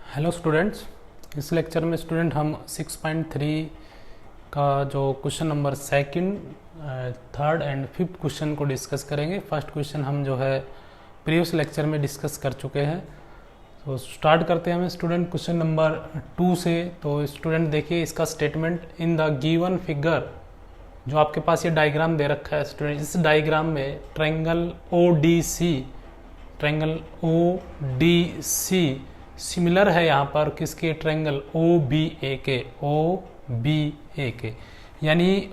Hello students, इस lecture में student हम 6.3 का जो question number second, third and fifth question को डिस्कस करेंगे। फर्स्ट क्वेश्चन हम जो है प्रीवियस लेक्चर में डिस्कस कर चुके हैं। तो स्टार्ट करते हैं हम स्टूडेंट क्वेश्चन नंबर 2 से। तो स्टूडेंट देखिए इसका statement, in the given figure, जो आपके पास ये डायग्राम दे रखा है स्टूडेंट, इस डायग्राम में ट्रायंगल ODC सिमिलर है यहाँ पर किसके, ट्रायंगल OBA के, यानी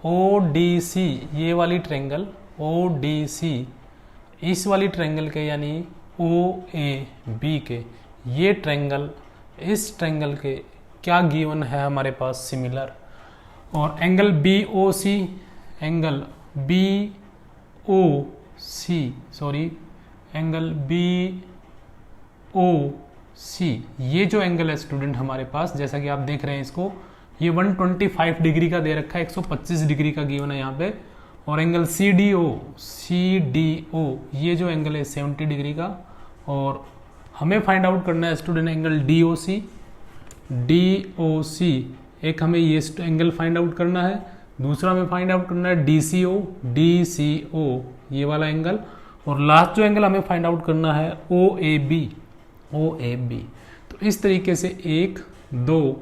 ODC, ये वाली ट्रायंगल ODC इस वाली ट्रायंगल के यानी OAB के, ये ट्रायंगल इस ट्रायंगल के क्या गिवन है हमारे पास, सिमिलर। और एंगल BOC, ये जो एंगल है स्टूडेंट हमारे पास, जैसा कि आप देख रहे हैं इसको, ये 125 डिग्री का दे रखा है, 125 डिग्री का गिवन है यहाँ पे। और एंगल CDO, ये जो एंगल है 70 डिग्री का। और हमें फाइंड आउट करना है स्टूडेंट एंगल DOC, एक हमें ये एंगल फाइंड आउट करना है, दूसरा हमें फाइंड आउट करना है DCO, ये वाला एंगल। और लास्ट जो एंगल हमें फाइंड आउट करना है OAB। तो इस तरीके से 1, 2,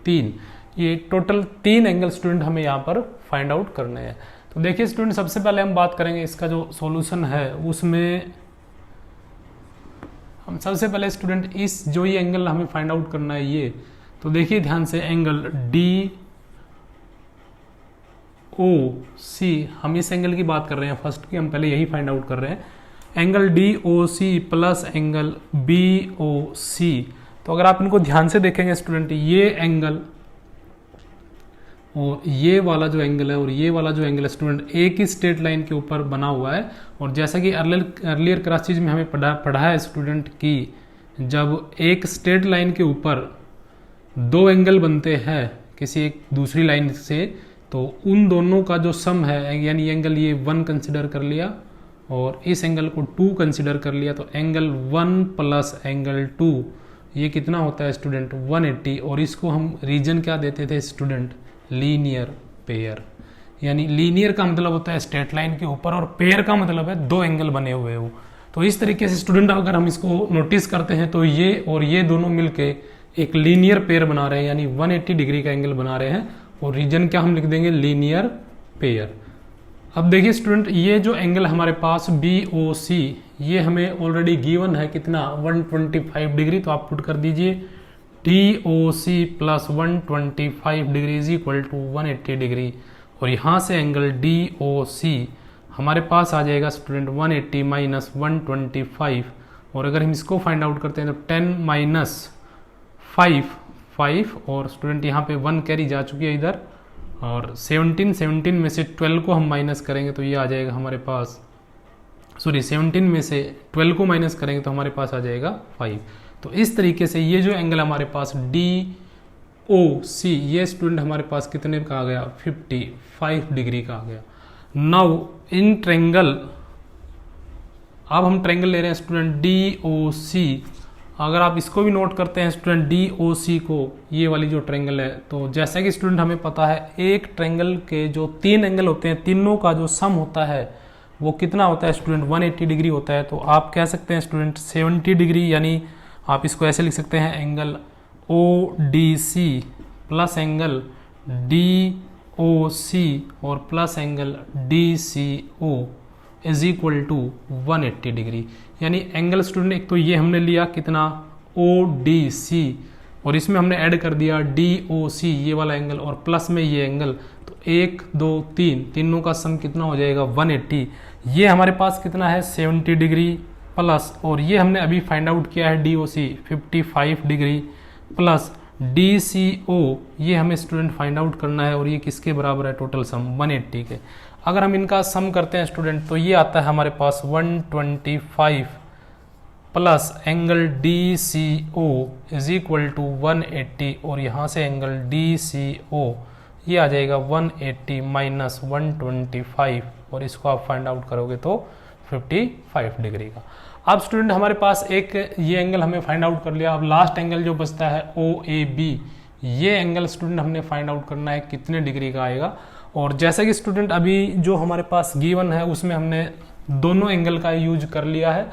3, ये टोटल 3 एंगल स्टूडेंट हमें यहाँ पर फाइंड आउट करने हैं। तो देखिए स्टूडेंट, सबसे पहले हम बात करेंगे इसका जो सॉल्यूशन है उसमें हम सबसे पहले स्टूडेंट इस जो ये एंगल हमें फाइंड आउट करना है ये, तो देखिए ध्यान से, एंगल DOC, हम इस एंगल की बात कर रहे हैं फर्स्ट की, हम पहले यही फाइंड आउट कर रहे हैं। Angle DOC plus angle BOC, तो अगर आप इनको ध्यान से देखेंगे स्टूडेंट, ये एंगल और ये वाला जो एंगल है और ये वाला जो एंगल है स्टूडेंट, एक ही स्ट्रेट लाइन के ऊपर बना हुआ है। और जैसा कि अर्लियर क्लास चीज में हमें पढ़ा है स्टूडेंट की, जब एक स्ट्रेट लाइन के ऊपर 2 एंगल बनते हैं किसी एक दूसरी लाइन से, तो उन दोनों का जो सम है, यानी एंगल ये 1 कंसिडर कर लिया और इस एंगल को 2 कंसिडर कर लिया, तो एंगल 1 प्लस एंगल 2 ये कितना होता है स्टूडेंट, 180। और इसको हम रीजन क्या देते थे स्टूडेंट, लीनियर पेयर। यानी लीनियर का मतलब होता है स्ट्रेट लाइन के ऊपर और पेयर का मतलब है 2 एंगल बने हुए हो। तो इस तरीके से स्टूडेंट अगर हम इसको नोटिस करते हैं तो ये और ये दोनों मिलके एक लीनियर पेयर बना रहे हैं, यानी 180 डिग्री का एंगल बना रहे हैं। और रीजन क्या हम लिख देंगे, लीनियर पेयर। अब देखिए स्टूडेंट, ये जो एंगल हमारे पास BOC, ये हमें ऑलरेडी गिवन है कितना, 125 डिग्री। तो आप पुट कर दीजिए DOC plus 125 degree is equal to 180 degree. और यहाँ से एंगल DOC हमारे पास आ जाएगा स्टूडेंट 180 माइनस 125। और अगर हम इसको फाइंड आउट करते हैं तो 10 माइनस 5 और स्टूडेंट यहाँ पे 1 कैरी जा चुकी है इधर। और 17 में से 12 को हम माइनस करेंगे तो ये आ जाएगा हमारे पास, 17 में से 12 को माइनस करेंगे तो हमारे पास आ जाएगा 5। तो इस तरीके से ये जो एंगल हमारे पास DOC, ये स्टूडेंट हमारे पास कितने का आ गया, 55 डिग्री का आ गया। नाउ इन ट्रायंगल, अब हम ट्रायंगल ले रहे हैं स्टूडेंट DOC। अगर आप इसको भी नोट करते हैं स्टूडेंट DOC को, ये वाली जो ट्रायंगल है, तो जैसा कि स्टूडेंट हमें पता है एक ट्रायंगल के जो 3 एंगल होते हैं, तीनों का जो सम होता है वो कितना होता है स्टूडेंट, 180 डिग्री होता है। तो आप कह सकते हैं स्टूडेंट 70 डिग्री, यानी आप इसको ऐसे लिख सकते हैं, angle ODC plus angle DOC और plus angle DCO is equal to 180 degree. यानी एंगल स्टूडेंट एक तो ये हमने लिया कितना, ODC, और इसमें हमने ऐड कर दिया DOC, ये वाला एंगल, और प्लस में ये एंगल। तो 1, 2, 3, तीनों का सम कितना हो जाएगा, 180। ये हमारे पास कितना है, 70 डिग्री प्लस, और ये हमने अभी फाइंड आउट किया है DOC 55 डिग्री प्लस DCO, ये हमें स्टूडेंट फाइंड आउट करना है। और ये किसके बराबर है, टोटल सम 180 के। अगर हम इनका सम करते हैं स्टूडेंट तो ये आता है हमारे पास 125 plus angle DCO is equal to 180। और यहाँ से एंगल DCO ये आ जाएगा 180 माइनस 125 और इसको आप फाइंड आउट करोगे तो 55 डिग्री का। अब स्टूडेंट हमारे पास एक ये एंगल हमें फाइंड आउट कर लिया। अब लास्ट एंगल जो बचता है OAB, ये एंगल स्टूडेंट हमने फाइंड आउट करना है कितने डिग्री का आएगा। और जैसा कि स्टूडेंट अभी जो हमारे पास गिवन है उसमें हमने दोनों एंगल का यूज कर लिया है,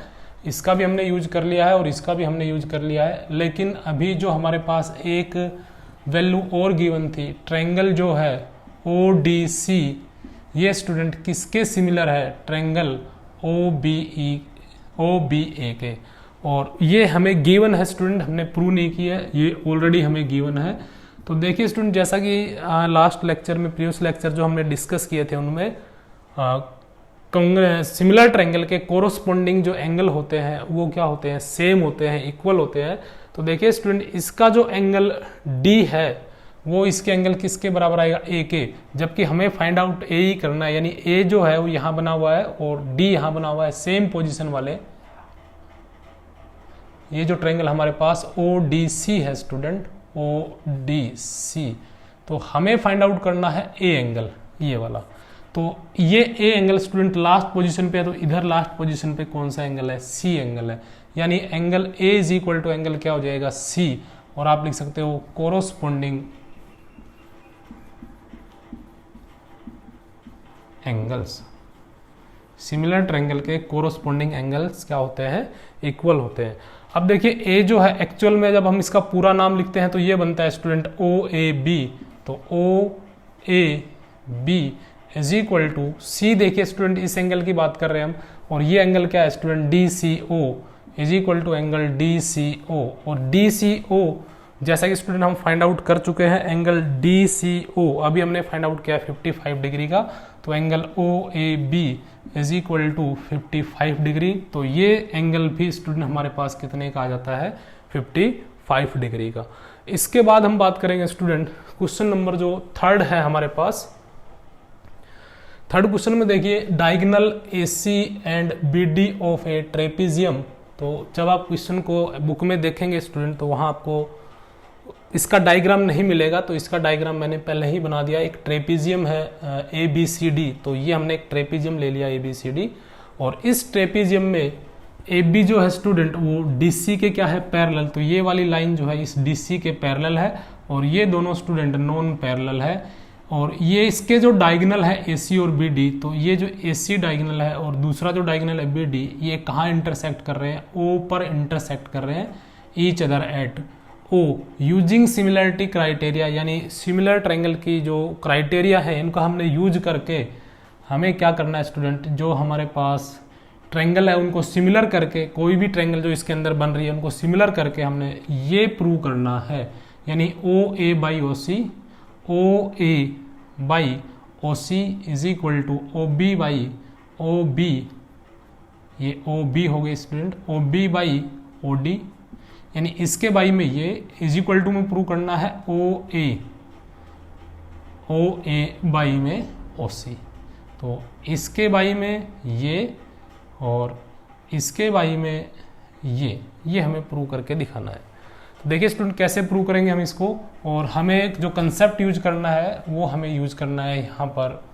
इसका भी हमने यूज कर लिया है और इसका भी हमने यूज कर लिया है। लेकिन अभी जो हमारे पास एक वैल्यू और गिवन थी, ट्रायंगल जो है ODC, ये स्टूडेंट किसके सिमिलर है, ट्रायंगल OBA के। और ये हमें गिवन है स्टूडेंट, हमने प्रूव नहीं किया है, ये ऑलरेडी हमें गिवन है। तो देखिए स्टूडेंट, जैसा कि लास्ट लेक्चर में, प्रीवियस लेक्चर जो हमने डिस्कस किए थे उनमें सिमिलर ट्रायंगल के कोरोस्पोंडिंग जो एंगल होते हैं वो क्या होते हैं, सेम होते हैं, इक्वल होते हैं। तो देखिए स्टूडेंट, इसका जो एंगल D है वो इसके एंगल किसके बराबर आएगा, A के। जबकि हमें फाइंड आउट A ही करना है, यानी A जो है वो यहाँ बना हुआ है और D यहाँ बना हुआ है, सेम पोजीशन वाले। ये जो ट्रायंगल हमारे पास ODC है स्टूडेंट, ODC, तो हमें फाइंड आउट करना है A एंगल, ये वाला। तो ये A angle student last position पे है, तो इधर लास्ट पोजीशन पे कौन सा एंगल है, C एंगल है। यानी angle A is equal to angle क्या हो जाएगा, C। और आप लिख सकते हो कोरोस्पोंडिंग एंगल्स, सिमिलर ट्रायंगल के कोरोस्पोंडिंग एंगल्स क्या होते हैं, इक्वल होते हैं। अब देखिए A जो है एक्चुअल में जब हम इसका पूरा नाम लिखते हैं तो ये बनता है स्टूडेंट OAB। तो OAB is equal to C, देखिए स्टूडेंट इस एंगल की बात कर रहे हैं हम, और ये एंगल क्या है student, DCO is equal to angle DCO। और DCO जैसा कि स्टूडेंट हम फाइंड आउट कर चुके हैं, एंगल DCO अभी हमने फाइंड आउट किया 55 डिग्री का। तो angle OAB is equal to 55 degree. तो ये एंगल भी स्टूडेंट हमारे पास कितने का आ जाता है, 55 डिग्री का। इसके बाद हम बात करेंगे स्टूडेंट क्वेश्चन नंबर जो थर्ड है हमारे पास। थर्ड क्वेश्चन में देखिए, diagonal AC and BD of A trapezium. तो जब आप क्वेश्चन को बुक में देखेंगे स्टूडेंट तो वहाँ आपको इसका डायग्राम नहीं मिलेगा, तो इसका डायग्राम मैंने पहले ही बना दिया। एक ट्रेपेजियम है ABCD, तो ये हमने एक ट्रेपेजियम ले लिया ABCD, और इस ट्रेपेजियम में AB जो है स्टूडेंट वो DC के क्या है, पैरेलल। तो ये वाली लाइन जो है इस DC के पैरेलल है, और ये दोनों स्टूडेंट नॉन पैरेलल है। और ये इसके जो डायगोनल है AC और BD, तो ये जो AC डायगोनल है और दूसरा जो डायगोनल है BD, ये कहाँ इंटरसेक्ट कर रहे हैं, O पर इंटरसेक्ट कर रहे हैं, each other at O using similarity criteria. यानी सिमिलर ट्रायंगल की जो क्राइटेरिया है इनको हमने यूज करके हमें क्या करना है स्टूडेंट, जो हमारे पास ट्रायंगल है उनको सिमिलर करके, कोई भी ट्रायंगल जो इसके अंदर बन रही है उनको सिमिलर करके हमने ये प्रूव करना है। यानी OA by OC, OA by OC is equal to OB by OB, ये OB हो गई स्टूडेंट, OB बाई OD, यानी इसके बाई में ये इज इक्वल टू में प्रूव करना है OA बाई में OC। तो इसके बाई में ये और इसके बाई में ये हमें प्रूव करके दिखाना है। तो देखिए स्टूडेंट कैसे प्रूव करेंगे हम इसको, और हमें जो कंसेप्ट यूज करना है वो हमें यूज करना है यहाँ पर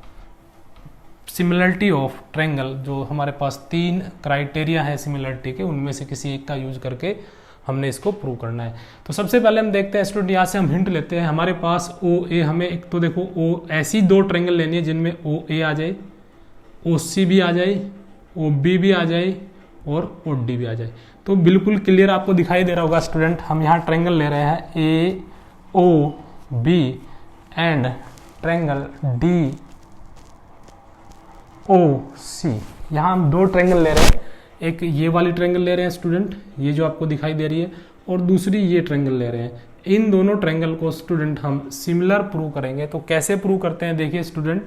सिमिलरिटी ऑफ ट्रायंगल। जो हमारे पास 3 क्राइटेरिया है सिमिलरिटी के, उनमें से किसी एक का यूज करके हमने इसको प्रूव करना है। तो सबसे पहले हम देखते हैं स्टूडेंट, यहाँ से हम हिंट लेते हैं। हमारे पास OA, हमें एक तो देखो ऐसी 2 ट्रायंगल लेनी है जिनमें OA आ जाए, OC भी आ जाए, OB भी आ जाए और OD भी आ जाए। तो बिल्कुल क्लियर आपको दिखाई दे रहा होगा स्टूडेंट, हम यहाँ ट्रायंगल ले रहे हैं AOB एंड ट्रायंगल DOC। यहाँ हम 2 ट्रायंगल ले रहे हैं, एक ये वाली ट्रायंगल ले रहे हैं स्टूडेंट, ये जो आपको दिखाई दे रही है, और दूसरी ये ट्रायंगल ले रहे हैं। इन दोनों ट्रायंगल को स्टूडेंट हम सिमिलर प्रूव करेंगे। तो कैसे प्रूव करते हैं, देखिए स्टूडेंट,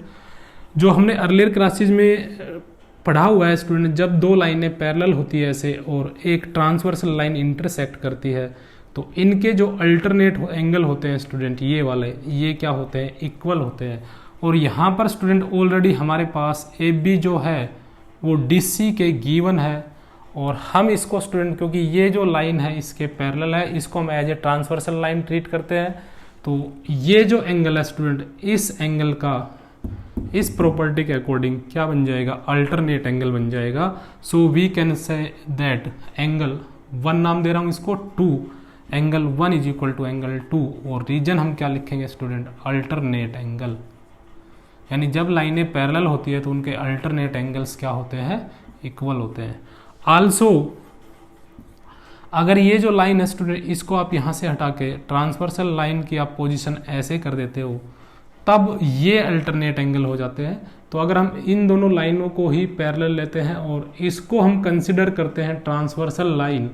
जो हमने अर्लियर क्लासेज में पढ़ा हुआ है स्टूडेंट, जब 2 लाइनें पैरेलल होती है ऐसे और एक ट्रांसवर्सल लाइन इंटरसेक्ट करती है, तो इनके जो अल्टरनेट एंगल होते हैं स्टूडेंट, ये वाले, ये क्या होते हैं, इक्वल होते हैं। और यहाँ पर स्टूडेंट ऑलरेडी हमारे पास AB जो है वो DC के गिवन है, और हम इसको स्टूडेंट, क्योंकि ये जो लाइन है इसके पैरेलल है, इसको हम as a transversal line treat करते हैं। तो ये जो एंगल है स्टूडेंट, इस एंगल का इस प्रॉपर्टी के अकॉर्डिंग क्या बन जाएगा, अल्टरनेट एंगल बन जाएगा। So we can say that angle 1 नाम दे रहा हूँ इसको, 2 angle 1 is equal to angle 2, और रीजन हम क्या लिखेंगे स्टूडेंट, अल्टरनेट एंगल। यानी जब लाइनें पैरेलल होती है तो उनके अल्टरनेट एंगल्स क्या होते हैं, इक्वल होते हैं। आल्सो अगर ये जो लाइन है स्टूडेंट, इसको आप यहाँ से हटा के ट्रांसवर्सल लाइन की आप पोजीशन ऐसे कर देते हो, तब ये अल्टरनेट एंगल हो जाते हैं। तो अगर हम इन दोनों लाइनों को ही पैरेलल लेते हैं और इसको हम कंसिडर करते हैं ट्रांसवर्सल लाइन,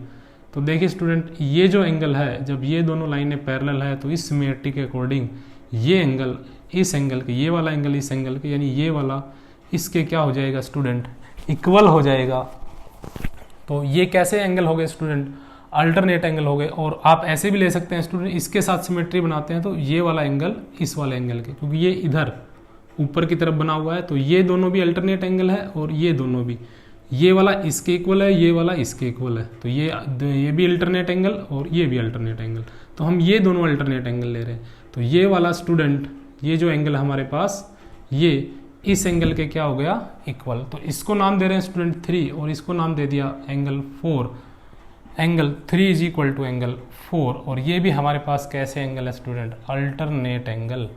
तो देखिए स्टूडेंट, ये जो एंगल है, जब ये दोनों लाइनें पैरेलल है तो इस सिमेट्री के अकॉर्डिंग ये एंगल इस एंगल के, ये वाला एंगल इस एंगल के, यानी ये वाला इसके क्या हो जाएगा स्टूडेंट, इक्वल हो जाएगा। तो ये कैसे एंगल हो गए स्टूडेंट, अल्टरनेट एंगल हो गए। और आप ऐसे भी ले सकते हैं स्टूडेंट, इसके साथ सिमेट्री बनाते हैं तो ये वाला एंगल इस वाले एंगल के, क्योंकि ये इधर ऊपर की तरफ बना हुआ है, तो ये दोनों भी अल्टरनेट एंगल है और ये दोनों भी, ये वाला इसके इक्वल है, ये वाला इसके इक्वल है, तो ये भी अल्टरनेट एंगल और ये भी अल्टरनेट एंगल, तो हम ये दोनों अल्टरनेट एंगल ले रहे हैं। तो ये वाला स्टूडेंट, ये जो एंगल है हमारे पास, ये इस एंगल के क्या हो गया, इक्वल। तो इसको नाम दे रहे हैं स्टूडेंट 3 और इसको नाम दे दिया angle 4। Angle 3 is equal to angle 4, और ये भी हमारे पास कैसे एंगल है स्टूडेंट, अल्टरनेट एंगल।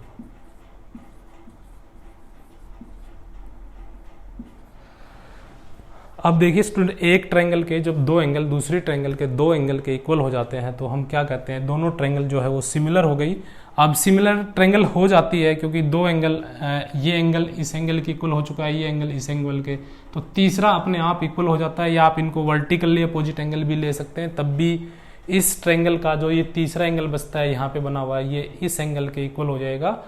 अब देखिए स्टूडेंट, एक ट्रायंगल के जब दो एंगल दूसरी ट्रायंगल के दो एंगल के इक्वल हो जाते हैं तो हम क्या कहते हैं, दोनों ट्रायंगल जो है वो सिमिलर हो गई। अब सिमिलर ट्रायंगल हो जाती है क्योंकि दो एंगल, ये एंगल इस एंगल के इक्वल हो चुका है, ये एंगल इस एंगल के, तो तीसरा अपने आप इक्वल हो जाता है। या आप इनको वर्टिकली अपोजिट एंगल भी ले सकते हैं, तब भी इस ट्रायंगल का जो ये तीसरा एंगल बचता है यहाँ पे बना हुआ है, ये इस एंगल के इक्वल हो जाएगा।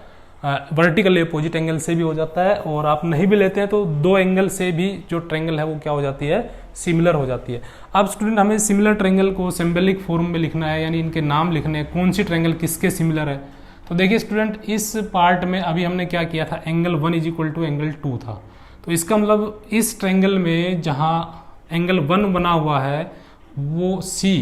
वर्टिकली अपोजिट एंगल से भी हो जाता है, और आप नहीं भी लेते हैं तो दो एंगल से भी जो ट्रायंगल है वो क्या हो जाती है, सिमिलर हो जाती है। अब स्टूडेंट, हमें सिमिलर ट्रायंगल को सिंबलिक फॉर्म में लिखना है, यानी इनके नाम लिखने हैं, कौन सी ट्रायंगल किसके सिमिलर है। तो देखिए स्टूडेंट, इस पार्ट में अभी हमने क्या किया था, angle 1 is equal to angle 2 था। तो इसका मतलब इस ट्रायंगल में जहाँ एंगल 1 बना हुआ है वो C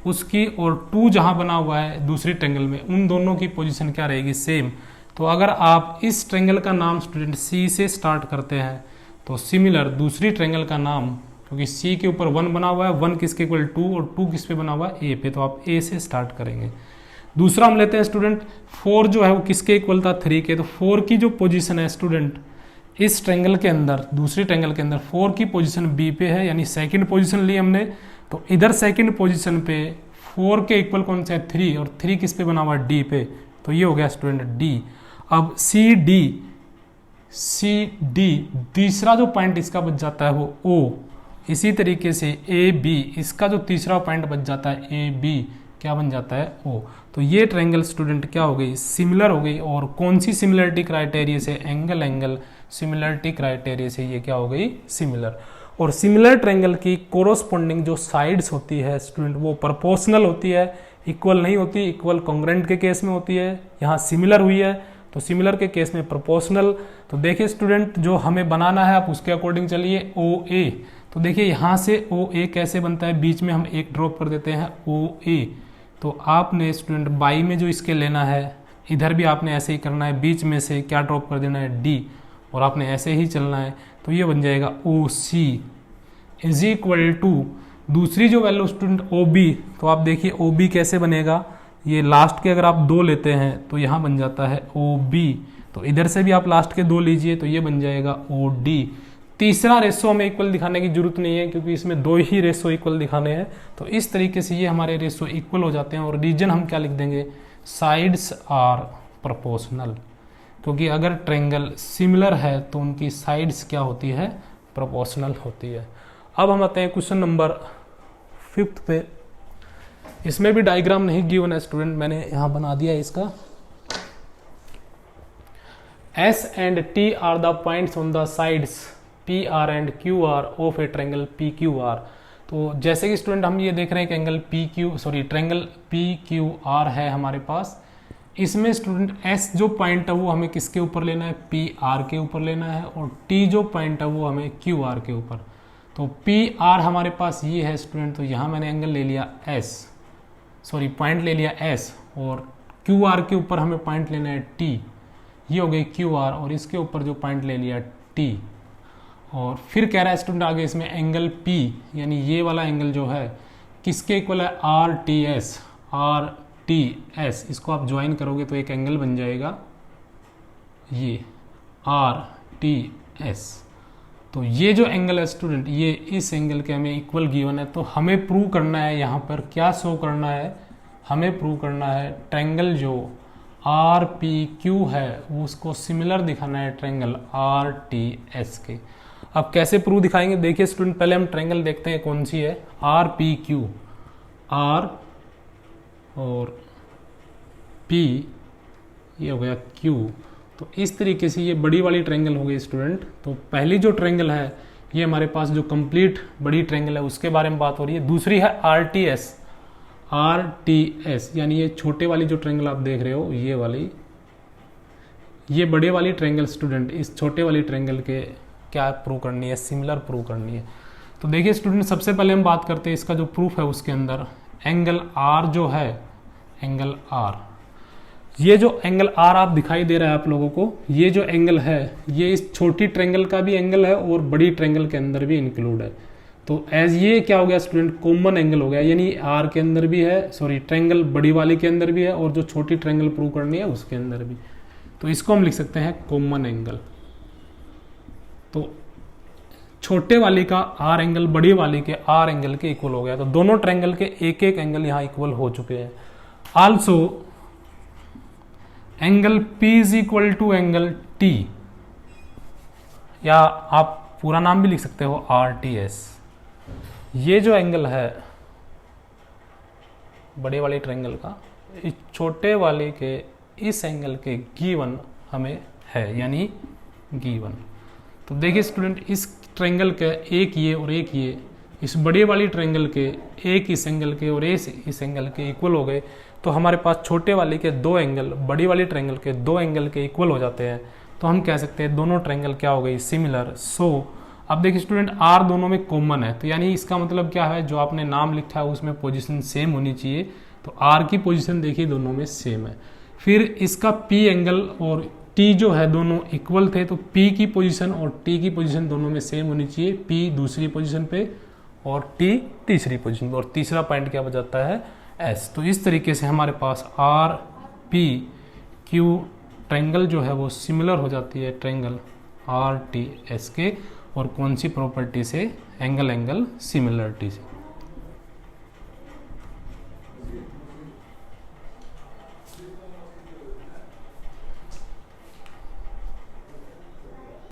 उसकी, और 2 जहाँ बना हुआ है दूसरी ट्रायंगल में, उन दोनों की पोजीशन क्या रहेगी, सेम। तो अगर आप इस ट्रायंगल का नाम स्टूडेंट C से स्टार्ट करते हैं तो सिमिलर दूसरी ट्रायंगल का नाम, क्योंकि C के ऊपर 1 बना हुआ है, 1 किसके इक्वल 2 और 2 किस पे बना हुआ है, A पे, तो आप A से स्टार्ट करेंगे। दूसरा हम लेते हैं स्टूडेंट 4 जो है वो किसके इक्वल था, 3 के। तो 4 की जो पोजीशन है स्टूडेंट इस ट्रायंगल के अंदर, दूसरी ट्रायंगल के अंदर 4 की पोजीशन B पे है, यानी सेकंड पोजीशन ली हमने। तो इधर सेकंड पोजीशन पे 4 के इक्वल कौन सा है, 3, और 3 किस पे बना हुआ है, D पे, तो ये हो गया स्टूडेंट D। अब CD तीसरा जो पॉइंट इसका बच जाता है वो O। इसी तरीके से AB, इसका जो तीसरा पॉइंट बच जाता है AB, क्या बन जाता है, O। तो ये ट्रायंगल स्टूडेंट क्या हो गई, सिमिलर हो गई। और कौन सी सिमिलरिटी क्राइटेरिया से, एंगल सिमिलरिटी क्राइटेरिया से ये क्या हो गई, सिमिलर। और सिमिलर ट्रायंगल की कोरोस्पोंडिंग जो साइड्स होती है स्टूडेंट वो प्रोपोर्शनल होती है, इक्वल नहीं होती। इक्वल कॉन्ग्रेंट के केस में होती है, यहाँ सिमिलर हुई है तो सिमिलर के केस में प्रोपोर्शनल। तो देखिए स्टूडेंट, जो हमें बनाना है आप उसके अकॉर्डिंग चलिए। OA, तो देखिए यहाँ से OA कैसे बनता है, बीच में हम एक ड्रॉप कर देते हैं OA। तो आपने स्टूडेंट बाई में जो इसके लेना है, इधर भी आपने ऐसे ही करना है, बीच में से क्या ड्रॉप कर देना है, D, और आपने ऐसे ही चलना है। तो ये बन जाएगा OC इज इक्वल टू दूसरी जो वैल्यू स्टूडेंट OB। तो आप देखिए OB कैसे बनेगा, ये लास्ट के अगर आप 2 लेते हैं तो यहाँ बन जाता है OB। तो इधर से भी आप लास्ट के 2 लीजिए तो ये बन जाएगा OD। तीसरा रेशो हमें इक्वल दिखाने की जरूरत नहीं है क्योंकि इसमें 2 ही रेशो इक्वल दिखाने हैं। तो इस तरीके से ये हमारे रेशो इक्वल हो जाते हैं। और रीजन हम क्या लिख देंगे, साइड्स आर प्रोपोर्शनल, क्योंकि अगर ट्रायंगल सिमिलर है तो उनकी साइड्स क्या होती है, प्रोपोर्शनल होती है। अब हम आते हैं क्वेश्चन नंबर 5 पे। इसमें भी डायग्राम नहीं गिवन है स्टूडेंट, मैंने यहां बना दिया है इसका। S and T are the points on the sides PR and QR of a triangle PQR। तो जैसे कि स्टूडेंट हम ये देख रहे हैं कि एंगल ट्रायंगल PQR है हमारे पास। इसमें स्टूडेंट S जो पॉइंट है वो हमें किसके ऊपर लेना है, PR के ऊपर लेना है, और T जो पॉइंट है वो हमें QR के ऊपर। तो PR हमारे पास ये है स्टूडेंट, तो यहाँ मैंने एंगल ले लिया पॉइंट ले लिया S, और QR के ऊपर हमें पॉइंट लेना है T। ये हो गई क्यू आर, और इसके ऊपर जो पॉइंट ले लिया टी। और फिर कह रहा है स्टूडेंट आगे इसमें एंगल पी, यानी ये वाला एंगल जो है किसके इक्वल है, R T S. R T S, इसको आप ज्वाइन करोगे तो एक एंगल बन जाएगा ये आर टी एस। तो ये जो एंगल है स्टूडेंट, ये इस एंगल के हमें इक्वल गिवन है। तो हमें प्रूव करना है, यहाँ पर क्या शो करना है, हमें प्रूव करना है ट्रायंगल जो आर पी क्यू है वो उसको सिमिलर दिखाना है ट्रायंगल आर टी एस के। अब कैसे प्रूव दिखाएंगे, देखिए स्टूडेंट पहले हम ट्रायंगल देखते हैं कौन सी है, आर पी क्यू। आर और पी, ये हो गया क्यू। तो इस तरीके से ये बड़ी वाली ट्रायंगल हो गई स्टूडेंट। तो पहली जो ट्रायंगल है ये हमारे पास जो कंप्लीट बड़ी ट्रायंगल है उसके बारे में बात हो रही है। दूसरी है R T S. R T S यानी ये छोटे वाली जो ट्रायंगल आप देख रहे हो, ये वाली, ये बड़े वाली ट्रायंगल स्टूडेंट इस छोटे वाली ट्रायंगल के क्या प्रूव करनी है, सिमिलर प्रूव करनी है। तो देखिए स्टूडेंट सबसे पहले हम बात करते हैं इसका जो प्रूफ है उसके अंदर एंगल आर जो है, एंगल आर, ये जो एंगल आर आप दिखाई दे रहा है आप लोगों को, ये जो एंगल है ये इस छोटी ट्रायंगल का भी एंगल है और बड़ी ट्रायंगल के अंदर भी इंक्लूड है। तो एज ये क्या हो गया स्टूडेंट, कॉमन एंगल हो गया, यानी आर के अंदर भी है, सॉरी ट्रायंगल बड़ी वाली के अंदर भी है और जो छोटी ट्रायंगल प्रूव करनी है उसके अंदर भी। तो इसको हम लिख सकते हैं कॉमन एंगल। तो छोटे वाली का आर एंगल बड़ी वाली के आर एंगल के इक्वल हो गया। तो दोनों ट्रायंगल के एक एक एंगल यहां इक्वल हो चुके हैं। Also angle P is equal to angle T, या आप पूरा नाम भी लिख सकते हो RTS। ये जो एंगल है बड़े वाले ट्रायंगल का, इस छोटे वाले के इस एंगल के गिवन हमें है, यानी गिवन। तो देखिए स्टूडेंट इस ट्रायंगल के एक ये और एक ये, इस बड़ी वाली ट्रायंगल के एक इस एंगल के और इस एंगल के इक्वल हो गए। तो हमारे पास छोटे वाले के दो एंगल बड़ी वाली ट्रायंगल के दो एंगल के इक्वल हो जाते हैं। तो हम कह सकते हैं दोनों ट्रायंगल क्या हो गई, सिमिलर। सो अब देखिए स्टूडेंट आर दोनों में कॉमन है, तो यानी इसका मतलब क्या है, जो आपने नाम लिखा है उसमें पोजीशन सेम होनी चाहिए। तो आर की पोजीशन देखिए दोनों में सेम है। फिर इसका पी एंगल और टी जो है दोनों इक्वल थे, तो पी की पोजीशन और टी की पोजीशन दोनों में सेम होनी चाहिए। पी दूसरी पोजीशन पे और टी तीसरी पोजीशन पे, और तीसरा पॉइंट क्या बजाता है, एस। तो इस तरीके से हमारे पास आर पी क्यू ट्रायंगल जो है वो सिमिलर हो जाती है ट्रायंगल आर टी एस के। और कौन सी प्रॉपर्टी से, एंगल सिमिलरिटी से।